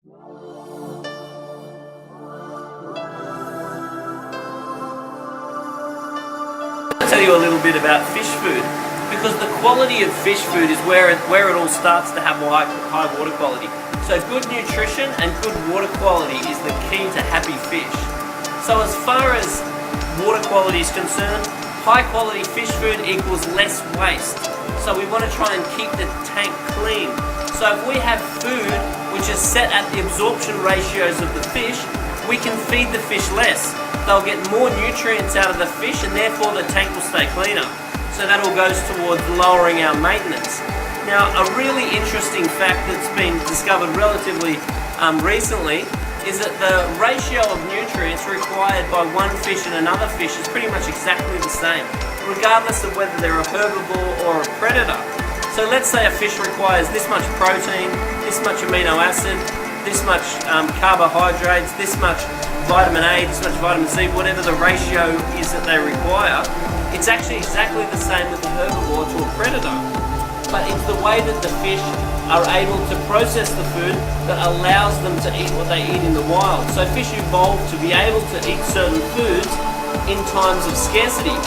I'll tell you a little bit about fish food, because the quality of fish food is where it all starts to have high water quality. So good nutrition and good water quality is the key to happy fish. So as far as water quality is concerned, high quality fish food equals less waste. So we want to try and keep the tank clean. So if we have food which is set at the absorption ratios of the fish, we can feed the fish less. They'll get more nutrients out of the fish and therefore the tank will stay cleaner. So that all goes towards lowering our maintenance. Now, a really interesting fact that's been discovered relatively recently is that the ratio of nutrients required by one fish and another fish is pretty much exactly the same, regardless of whether they're a herbivore or a predator. So let's say a fish requires this much protein, this much amino acid, this much carbohydrates, this much vitamin A, this much vitamin C, whatever the ratio is that they require. It's actually exactly the same with a herbivore to a predator. But it's the way that the fish are able to process the food that allows them to eat what they eat in the wild. So fish evolved to be able to eat certain foods in times of scarcity.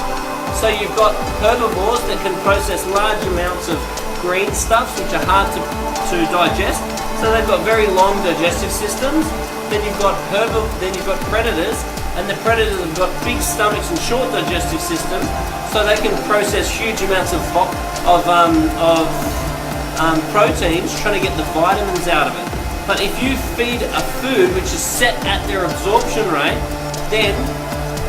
So you've got herbivores that can process large amounts of green stuffs which are hard to digest. So they've got very long digestive systems. Then you've got predators, and the predators have got big stomachs and short digestive systems, so they can process huge amounts of proteins, trying to get the vitamins out of it. But if you feed a food which is set at their absorption rate, then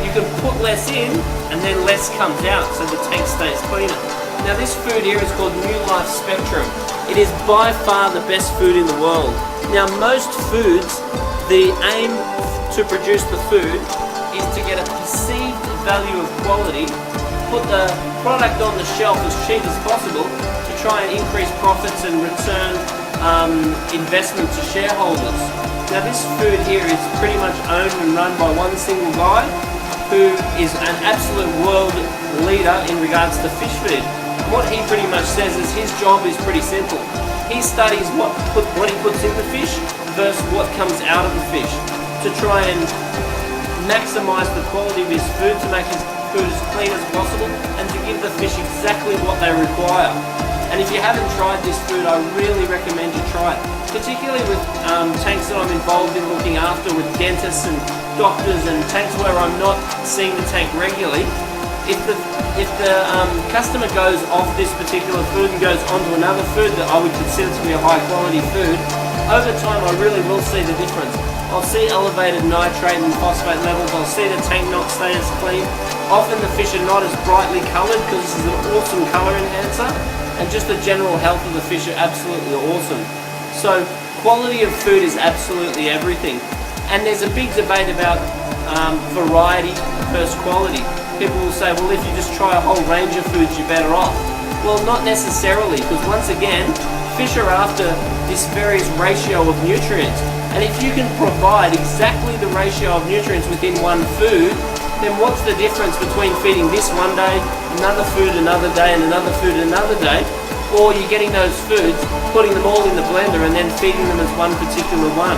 you can put less in and then less comes out, so the tank stays cleaner. Now this food here is called New Life Spectrum. It is by far the best food in the world. Now most foods, the aim to produce the food is to get a perceived value of quality, put the product on the shelf as cheap as possible to try and increase profits and return investment to shareholders. Now this food here is pretty much owned and run by one single guy who is an absolute world leader in regards to fish feed. What he pretty much says is his job is pretty simple. He studies what he puts in the fish versus what comes out of the fish to try and maximize the quality of his food, to make his food as clean as possible and to give the fish exactly what they require. And if you haven't tried this food, I really recommend you try it, particularly with tanks that I'm involved in looking after with dentists and doctors, and tanks where I'm not seeing the tank regularly. If the customer goes off this particular food and goes onto another food that I would consider to be a high quality food, over time I really will see the difference. I'll see elevated nitrate and phosphate levels, I'll see the tank not stay as clean. Often the fish are not as brightly coloured because this is an awesome colour enhancer, and just the general health of the fish are absolutely awesome. So quality of food is absolutely everything. And there's a big debate about variety versus quality. People will say, well, if you just try a whole range of foods, you're better off. Well, not necessarily, because once again, fish are after this various ratio of nutrients. And if you can provide exactly the ratio of nutrients within one food, then what's the difference between feeding this one day, another food another day, and another food another day, or you're getting those foods, putting them all in the blender and then feeding them as one particular one.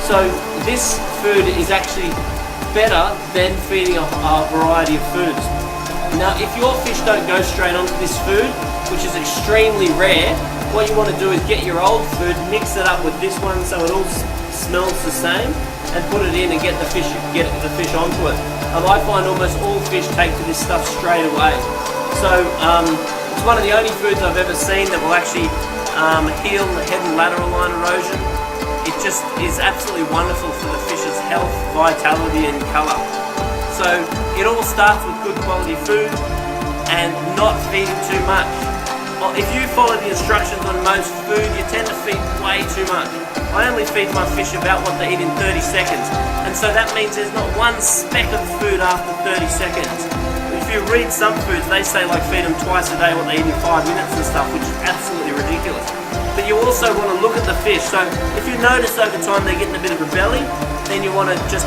So this food is actually better than feeding a variety of foods. Now, if your fish don't go straight onto this food, which is extremely rare, what you want to do is get your old food, mix it up with this one so it all smells the same, and put it in and get the fish onto it. I find almost all fish take to this stuff straight away. So it's one of the only foods I've ever seen that will actually heal the head and lateral line erosion. It just is absolutely wonderful for the fish's health, vitality and colour. So it all starts with good quality food and not feeding too much. If you follow the instructions on most food, you tend to feed way too much. I only feed my fish about what they eat in 30 seconds, and so that means there's not one speck of food after 30 seconds. If you read some foods, they say like feed them twice a day what they eat in 5 minutes and stuff, which is absolutely ridiculous. But you also want to look at the fish. So if you notice over time they're getting a bit of a belly, then you want to just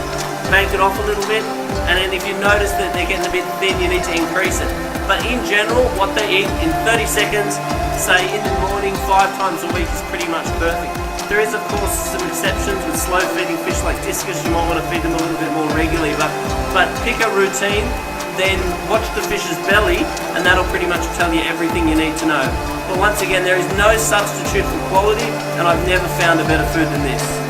bank it off a little bit. And then if you notice that they're getting a bit thin, you need to increase it. But in general, what they eat in 30 seconds, say in the morning, 5 times a week, is pretty much perfect. There is, of course, some exceptions with slow feeding fish like discus. You might want to feed them a little bit more regularly, but pick a routine, then watch the fish's belly, and that'll pretty much tell you everything you need to know. But once again, there is no substitute for quality, and I've never found a better food than this.